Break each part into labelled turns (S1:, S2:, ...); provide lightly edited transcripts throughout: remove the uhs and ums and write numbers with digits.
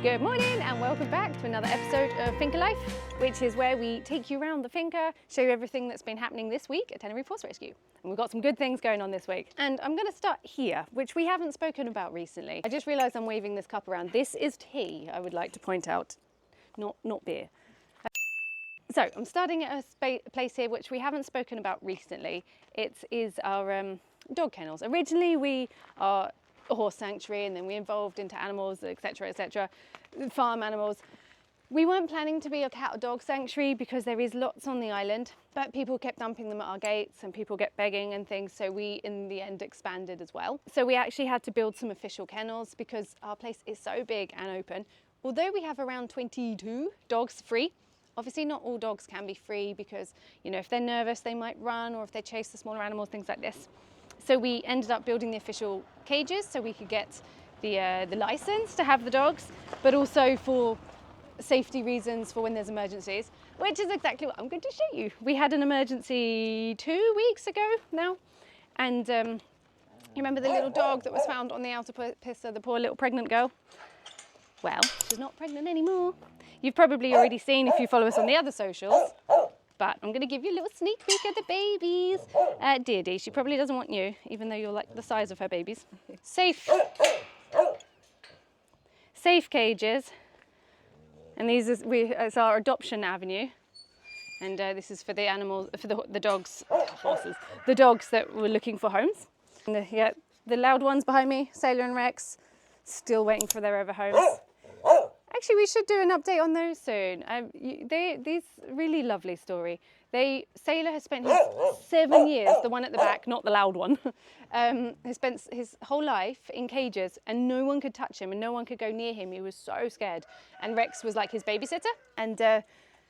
S1: Good morning and welcome back to another episode of Finca Life, which is where we take you around the finca, show you everything that's been happening this week at Tenerife Horse Rescue. And we've got some good things going on this week. And I'm going to start here, which we haven't spoken about recently. I just realised I'm waving this cup around. This is tea, I would like to point out, not beer. So I'm starting at a place here which we haven't spoken about recently. It is our dog kennels. Originally we are a horse sanctuary and then we evolved into animals, etc., farm animals. We weren't planning to be a cat or dog sanctuary because there is lots on the island, but people kept dumping them at our gates and people kept begging and things, so we in the end expanded as well. So we actually had to build some official kennels because our place is so big and open. Although we have around 22 dogs free, obviously not all dogs can be free because, you know, if they're nervous they might run, or if they chase the smaller animals, things like this. So we ended up building the official cages so we could get the license to have the dogs, but also for safety reasons for when there's emergencies, which is exactly what I'm going to show you. We had an emergency 2 weeks ago now, and you remember the little dog that was found on the outer piss of the poor little pregnant girl? Well, she's not pregnant anymore. You've probably already seen if you follow us on the other socials, but I'm going to give you a little sneak peek at the babies. Dear, she probably doesn't want you, even though you're like the size of her babies. Safe cages, and it's our adoption avenue. And this is for the animals, for the dogs, horses, the dogs that were looking for homes. And the loud ones behind me, Sailor and Rex, still waiting for their ever homes. Actually, we should do an update on those soon. This really lovely story. Sailor has spent his 7 years, the one at the back, not the loud one, has spent his whole life in cages and no one could touch him and no one could go near him. He was so scared. And Rex was like his babysitter, and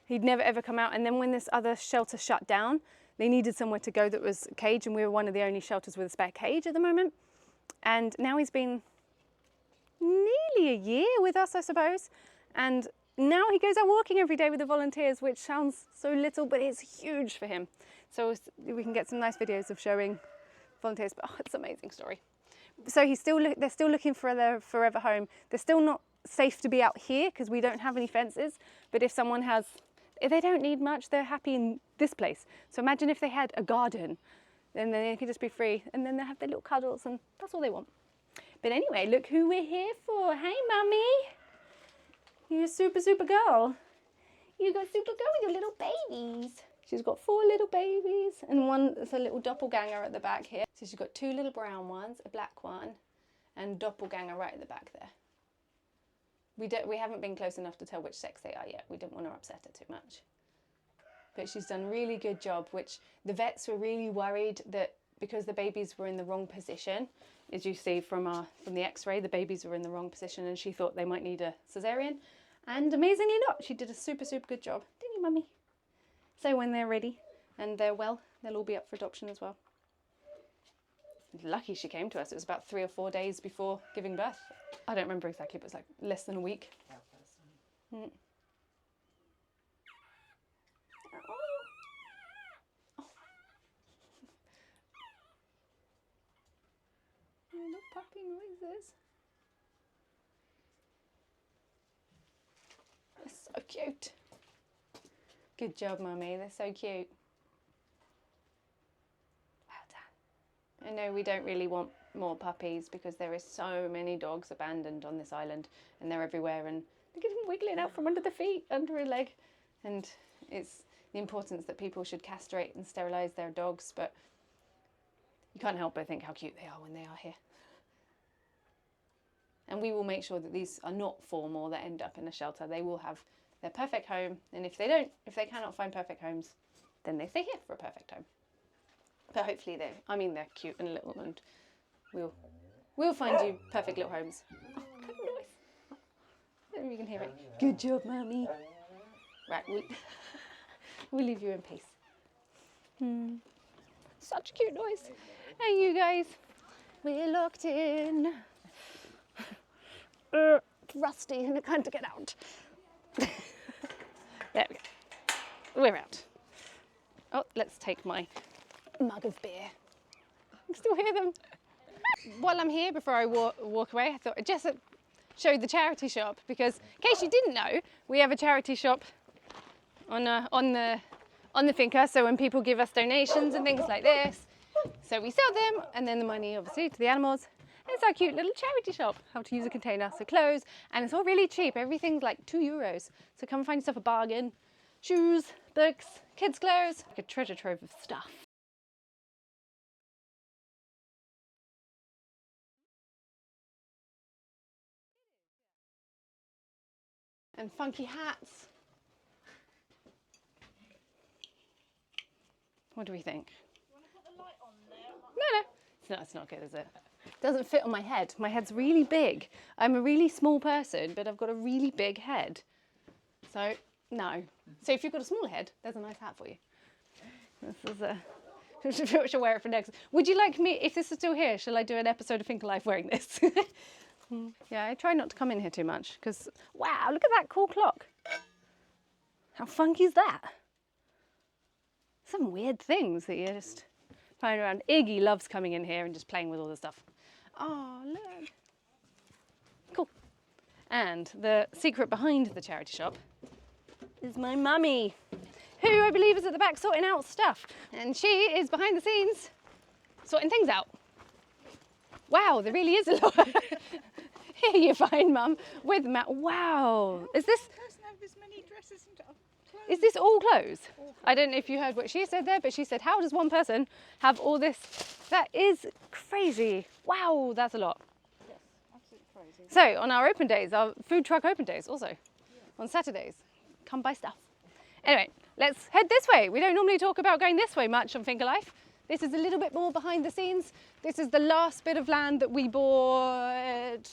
S1: he'd never ever come out. And then when this other shelter shut down, they needed somewhere to go that was a cage, and we were one of the only shelters with a spare cage at the moment. And now he's been nearly a year with us, I suppose, and now he goes out walking every day with the volunteers, which sounds so little, but it's huge for him. So we can get some nice videos of showing volunteers, but it's an amazing story. So they're still looking for their forever home. They're still not safe to be out here because we don't have any fences, but if they don't need much, they're happy in this place. So imagine if they had a garden, then they could just be free, and then they have their little cuddles, and that's all they want. But anyway, look who we're here for. Hey, Mummy. You're a super girl. You got super girl with your little babies. She's got 4 little babies, and one is a little doppelganger at the back here. So she's got 2 little brown ones, a black one, and doppelganger right at the back there. We haven't been close enough to tell which sex they are yet. We didn't want to upset her too much. But she's done a really good job, which the vets were really worried that because the babies were in the wrong position, as you see from the x-ray, the babies were in the wrong position and she thought they might need a cesarean. And amazingly not, she did a super good job. Didn't you, Mummy? So when they're ready and they're well, they'll all be up for adoption as well. Lucky she came to us. It was about 3 or 4 days before giving birth. I don't remember exactly, but it was like less than a week. Mm. Little puppy noises. They're so cute. Good job, Mummy. They're so cute. Well done. I know we don't really want more puppies because there is so many dogs abandoned on this island and they're everywhere, and look at them wiggling out from under the feet, under a leg. And it's the importance that people should castrate and sterilise their dogs, but you can't help but think how cute they are when they are here. And we will make sure that these are not formal that end up in a shelter. They will have their perfect home, and if they cannot find perfect homes, then they stay here for a perfect home. But hopefully they're cute and little, and we'll find you perfect little homes. Oh, good noise. I don't know if you can hear it. Good job, Mummy. Right, we'll leave you in peace. Such a cute noise. Hey, you guys, we're locked in. It's rusty and I can't get out. There we go. We're out. Oh, let's take my mug of beer. I can still hear them. While I'm here, before I walk away, I thought, Jessup, show the charity shop, because in case you didn't know, we have a charity shop on the finca. So when people give us donations and things like this, so we sell them, and then the money obviously to the animals. It's our cute little charity shop. How to use a container, so clothes, and it's all really cheap. Everything's like €2. So come find yourself a bargain. Shoes, books, kids' clothes, like a treasure trove of stuff. And funky hats. What do we think?
S2: You want to put the light on there?
S1: No, it's not good, is it? It doesn't fit on my head. My head's really big. I'm a really small person, but I've got a really big head. So, no. So if you've got a small head, there's a nice hat for you. This is a... I should wear it for next. Would you like me, if this is still here, shall I do an episode of Finca Life wearing this? Yeah, I try not to come in here too much, because, wow, look at that cool clock. How funky is that? Some weird things that you just find around. Iggy loves coming in here and just playing with all the stuff. Oh, look. Cool. And the secret behind the charity shop is my mummy, who I believe is at the back sorting out stuff. And she is behind the scenes sorting things out. Wow, there really is a lot. Here you find Mum with Matt. Wow. Is this...
S2: Doesn't have this many dresses and clothes.
S1: Is this all clothes? I don't know if you heard what she said there, but she said, how does one person have all this? That is crazy. Wow, that's a lot.
S2: Yes, absolutely crazy.
S1: So on our open days, our food truck open days also, on Saturdays, come buy stuff. Anyway, let's head this way. We don't normally talk about going this way much on Finca Life. This is a little bit more behind the scenes. This is the last bit of land that we bought.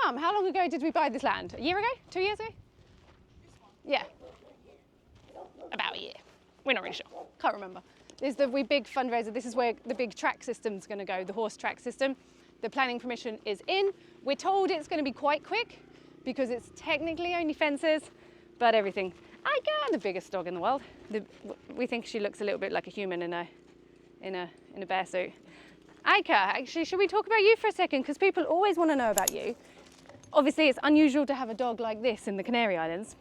S1: Mum, how long ago did we buy this land? A year ago? 2 years ago?
S2: This one?
S1: Yeah. About a year. We're not really sure. Can't remember. This is the big fundraiser. This is where the big track system's going to go, the horse track system. The planning permission is in. We're told it's going to be quite quick because it's technically only fences, but everything. Ica, the biggest dog in the world. We think she looks a little bit like a human in a bear suit. Ica, actually, should we talk about you for a second? Because people always want to know about you. Obviously, it's unusual to have a dog like this in the Canary Islands.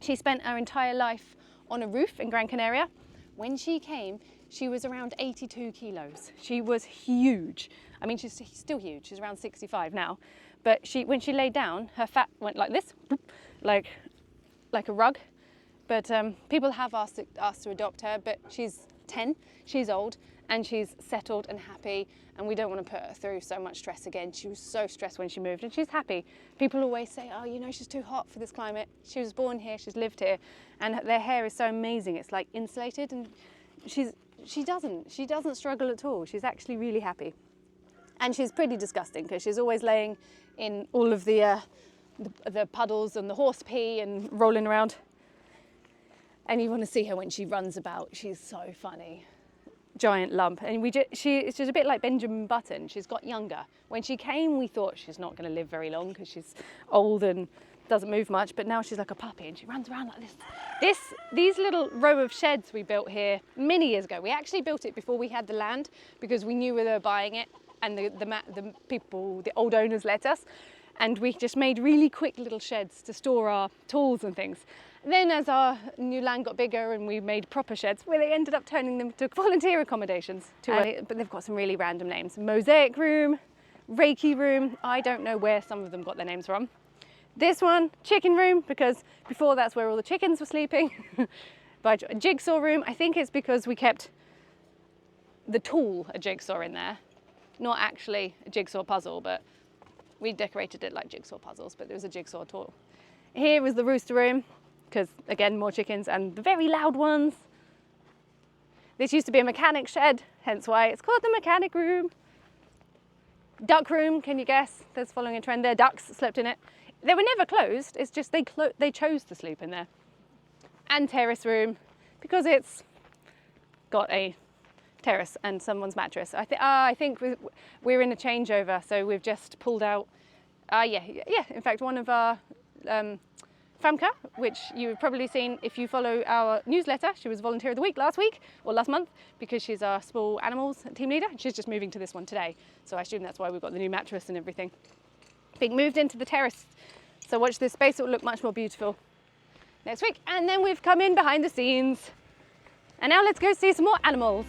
S1: She spent her entire life on a roof in Gran Canaria. When she came, she was around 82 kilos. She was huge. I mean, she's still huge. She's around 65 now. But when she laid down, her fat went like this, like a rug. But people have asked to adopt her, but she's 10, she's old, and she's settled and happy, and we don't want to put her through so much stress again. She was so stressed when she moved, and she's happy. People always say, oh, you know, she's too hot for this climate. She was born here, she's lived here, and their hair is so amazing. It's like insulated, and she doesn't struggle at all. She's actually really happy. And she's pretty disgusting, because she's always laying in all of the puddles and the horse pee and rolling around. And you want to see her when she runs about. She's so funny. Giant lump. And she's a bit like Benjamin Button. She's got younger. When she came, we thought she's not going to live very long because she's old and doesn't move much. But now she's like a puppy and she runs around like this. These little row of sheds we built here many years ago. We actually built it before we had the land because we knew we were buying it, and the people, the old owners, let us. And we just made really quick little sheds to store our tools and things. Then as our new land got bigger and we made proper sheds, well, they ended up turning them to volunteer accommodations. But they've got some really random names. Mosaic room, Reiki room. I don't know where some of them got their names from. This one, chicken room, because before that's where all the chickens were sleeping. But jigsaw room, I think it's because we kept the tool a jigsaw in there. Not actually a jigsaw puzzle, but we decorated it like jigsaw puzzles, but there was a jigsaw tool. Here was the rooster room, because again, more chickens and the very loud ones. This used to be a mechanic shed, hence why it's called the mechanic room. Duck room, can you guess? There's following a trend there. Ducks slept in it. They were never closed, it's just they chose to sleep in there. And terrace room, because it's got a terrace and someone's mattress. I think we're in a changeover, so we've just pulled out, in fact, one of our Famke, which you've probably seen if you follow our newsletter. She was Volunteer of the Week last month, because she's our small animals team leader. She's just moving to this one today, so I assume that's why we've got the new mattress and everything. being moved into the terrace. So watch this space, it will look much more beautiful next week. And then we've come in behind the scenes. And now let's go see some more animals.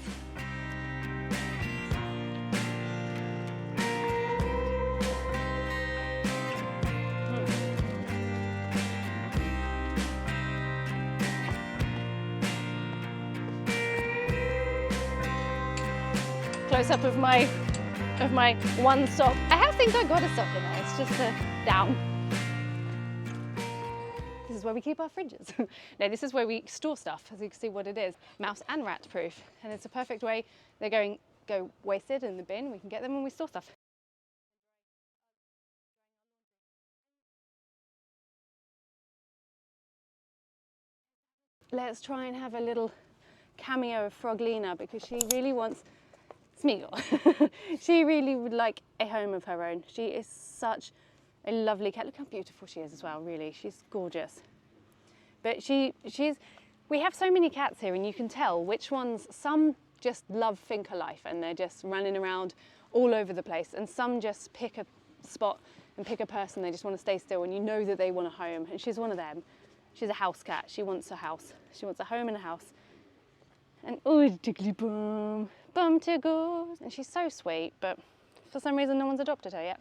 S1: Close up of my one sock. I have think I got a sock in there, it's just down. This is where we keep our fridges. No, this is where we store stuff, as you can see what it is. Mouse and rat proof. And it's a perfect way, they're go wasted in the bin, we can get them when we store stuff. Let's try and have a little cameo of Froglina because she really wants Smeagol. She really would like a home of her own. She is such a lovely cat. Look how beautiful she is as well, really. She's gorgeous. But we have so many cats here and you can tell which ones, some just love Finca Life and they're just running around all over the place, and some just pick a spot and pick a person, they just want to stay still and you know that they want a home, and she's one of them. She's a house cat. She wants a house. She wants a home and a house. And oh, tickly bum, bum tickles. And she's so sweet, but for some reason no one's adopted her yet.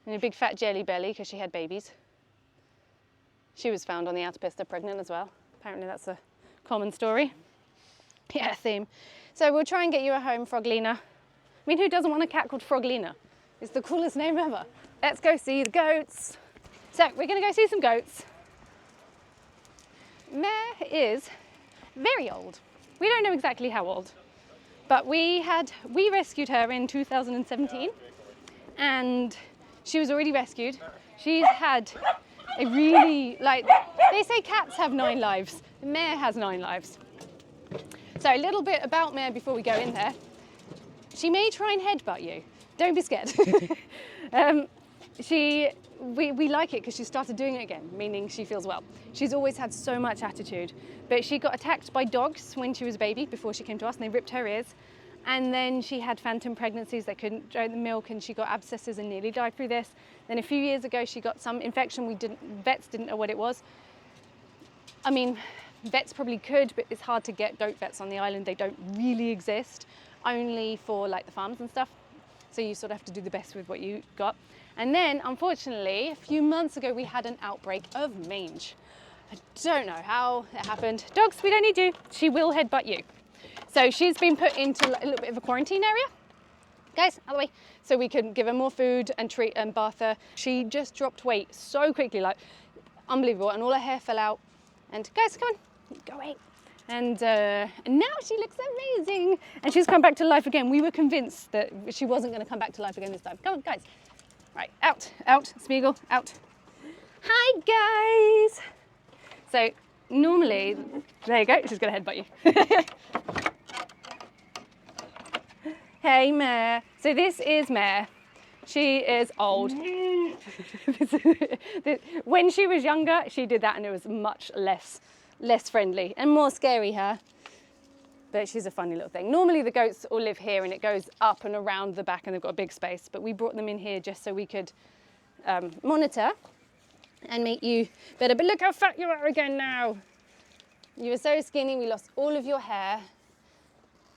S1: And a big fat jelly belly because she had babies. She was found on the outer pista pregnant as well. Apparently that's a common story. Yeah, theme. So we'll try and get you a home, Froglina. I mean, who doesn't want a cat called Froglina? It's the coolest name ever. Let's go see the goats. So we're going to go see some goats. Mare is very old. We don't know exactly how old, but we rescued her in 2017 and she was already rescued. She's had a really, they say cats have 9 lives. Mare has 9 lives. So a little bit about Mare before we go in there. She may try and headbutt you. Don't be scared. We like it because she started doing it again, meaning she feels well. She's always had so much attitude, but she got attacked by dogs when she was a baby before she came to us and they ripped her ears. And then she had phantom pregnancies that couldn't drink the milk and she got abscesses and nearly died through this. Then a few years ago she got some infection, vets didn't know what it was. I mean, vets probably could, but it's hard to get goat vets on the island. They don't really exist, only for like the farms and stuff. So you sort of have to do the best with what you got. And then, unfortunately, a few months ago, we had an outbreak of mange. I don't know how it happened. Dogs, we don't need you. She will headbutt you. So she's been put into a little bit of a quarantine area. Guys, out of the way. So we can give her more food and treat and bath her. She just dropped weight so quickly, like unbelievable. And all her hair fell out. And guys, come on, go away. And now she looks amazing. And she's come back to life again. We were convinced that she wasn't going to come back to life again this time. Come on, guys. Right, out, Smeagol, out. Hi, guys. So normally, there you go, she's going to headbutt you. Hey, Mare. So this is Mare. She is old. When she was younger, she did that and it was much less friendly and more scary, huh? But she's a funny little thing. Normally the goats all live here and it goes up and around the back and they've got a big space, but we brought them in here just so we could monitor and make you better. But look how fat you are again now. You were so skinny, we lost all of your hair.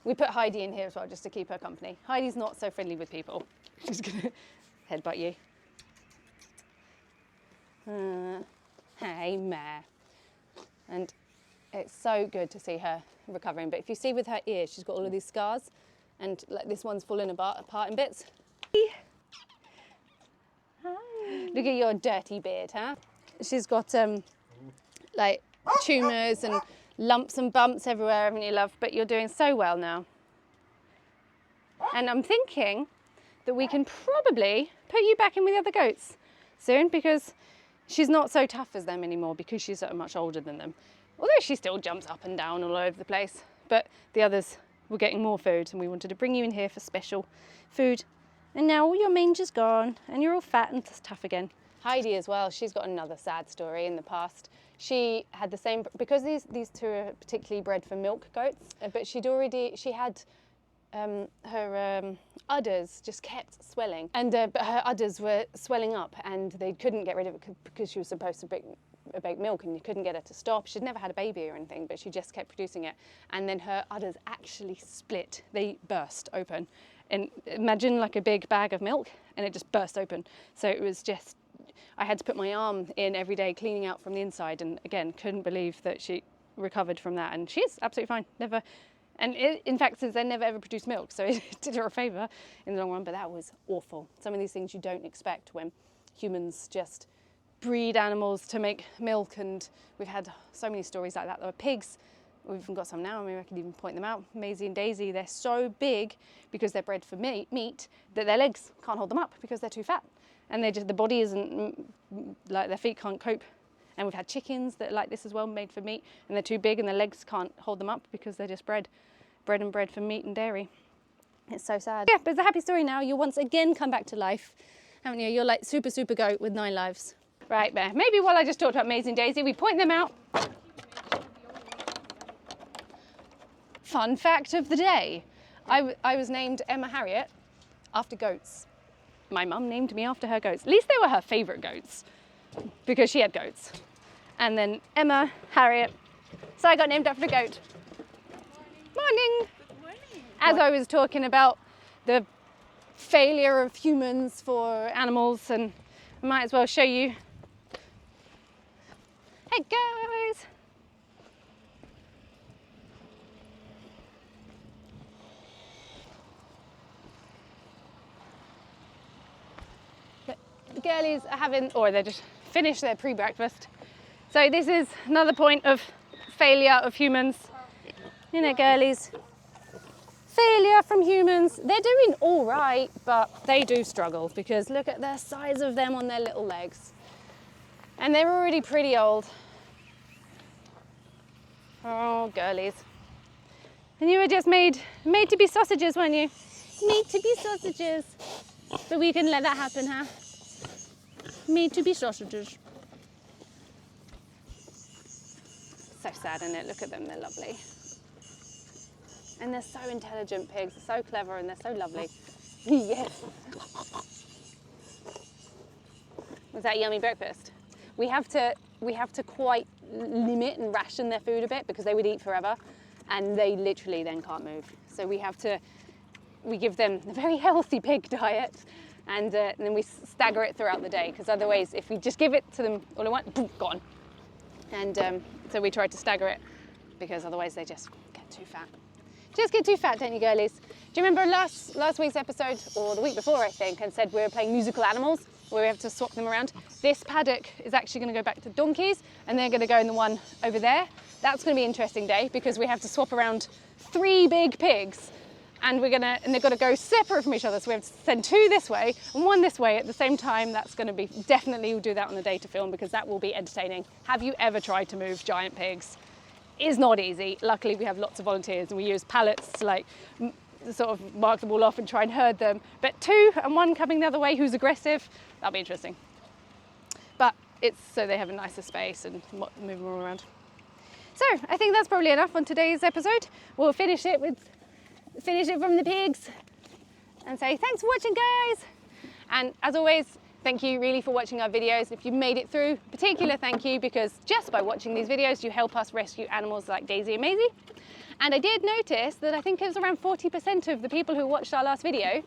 S1: We put Heidi in here as well just to keep her company. Heidi's not so friendly with people. She's gonna headbutt you. Hey, Mare. And it's so good to see her recovering. But if you see with her ears, she's got all of these scars and like this one's fallen apart in bits. Hi. Look at your dirty beard, huh? She's got like tumours and lumps and bumps everywhere, haven't you, love? But you're doing so well now. And I'm thinking that we can probably put you back in with the other goats soon because she's not so tough as them anymore because she's so much older than them. Although she still jumps up and down all over the place. But the others were getting more food and we wanted to bring you in here for special food. And now all your mange is gone and you're all fat and tough again. Heidi as well, she's got another sad story in the past. She had the same, because these two are particularly bred for milk goats, but she had her udders just kept swelling, and but her udders were swelling up, and they couldn't get rid of it because she was supposed to bake milk, and you couldn't get her to stop. She'd never had a baby or anything, but she just kept producing it, and then her udders actually split. They burst open, and imagine like a big bag of milk, and it just burst open. So it was just, I had to put my arm in every day cleaning out from the inside, and again, couldn't believe that she recovered from that, and she's absolutely fine. Never. And in fact, since then, never ever produced milk, so it did her a favour in the long run, but that was awful. Some of these things you don't expect when humans just breed animals to make milk, and we've had so many stories like that. There were pigs, we've even got some now, I mean, I can even point them out. Maisie and Daisy, they're so big because they're bred for meat that their legs can't hold them up because they're too fat. And they just, the body isn't, like their feet can't cope. And we've had chickens that are like this as well, made for meat, and they're too big and their legs can't hold them up because they're just bred for meat and dairy. It's so sad. Yeah, but it's a happy story now. You'll once again come back to life, haven't you? You're like super goat with 9 lives. Right, Bear. Maybe while I just talked about Maisie and Daisy, we point them out. Fun fact of the day. I was named Emma Harriet after goats. My mum named me after her goats. At least they were her favourite goats because she had goats. And then Emma Harriet. So I got named after a goat. Morning.
S2: Good morning.
S1: As I was talking about the failure of humans for animals, and I might as well show you. Hey guys! The girlies are having, or they just finished their pre-breakfast. So this is another point of failure of humans. You know, girlies. Failure from humans. They're doing all right, but they do struggle because look at the size of them on their little legs. And they're already pretty old. Oh, girlies. And you were just made to be sausages, weren't you? Made to be sausages. But we can let that happen, huh? Made to be sausages. So sad, isn't it? Look at them, they're lovely. And they're so intelligent, pigs. They're so clever and they're so lovely. Yes. Was that yummy breakfast? We have to quite limit and ration their food a bit because they would eat forever and they literally then can't move. So we give them a very healthy pig diet and then we stagger it throughout the day because otherwise if we just give it to them all at once, boom, gone. And so we try to stagger it because otherwise they just get too fat. Just get too fat, don't you, girlies? Do you remember last week's episode, or the week before, I think, and said we were playing musical animals, where we have to swap them around? This paddock is actually going to go back to donkeys, and they're going to go in the one over there. That's going to be an interesting day, because we have to swap around 3 big pigs, and they've got to go separate from each other, so we have to send 2 this way, and 1 this way at the same time. That's going to be, definitely we'll do that on the day to film, because that will be entertaining. Have you ever tried to move giant pigs? Is not easy. Luckily we have lots of volunteers and we use pallets to like sort of mark them all off and try and herd them. But 2 and 1 coming the other way who's aggressive, that'll be interesting. But it's so they have a nicer space and move them all around. So I think that's probably enough on today's episode. We'll finish it from the pigs and say thanks for watching, guys. And as always, thank you really for watching our videos. If you made it through, particular thank you, because just by watching these videos, you help us rescue animals like Daisy and Maisie. And I did notice that I think it was around 40% of the people who watched our last video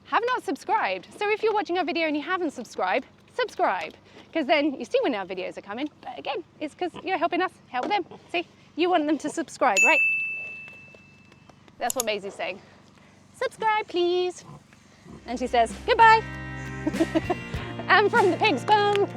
S1: have not subscribed. So if you're watching our video and you haven't subscribed, subscribe, because then you see when our videos are coming. But again, it's because you're helping us help them. See, you want them to subscribe, right? That's what Maisie's saying. Subscribe, please. And she says, goodbye. And from the pig's bum.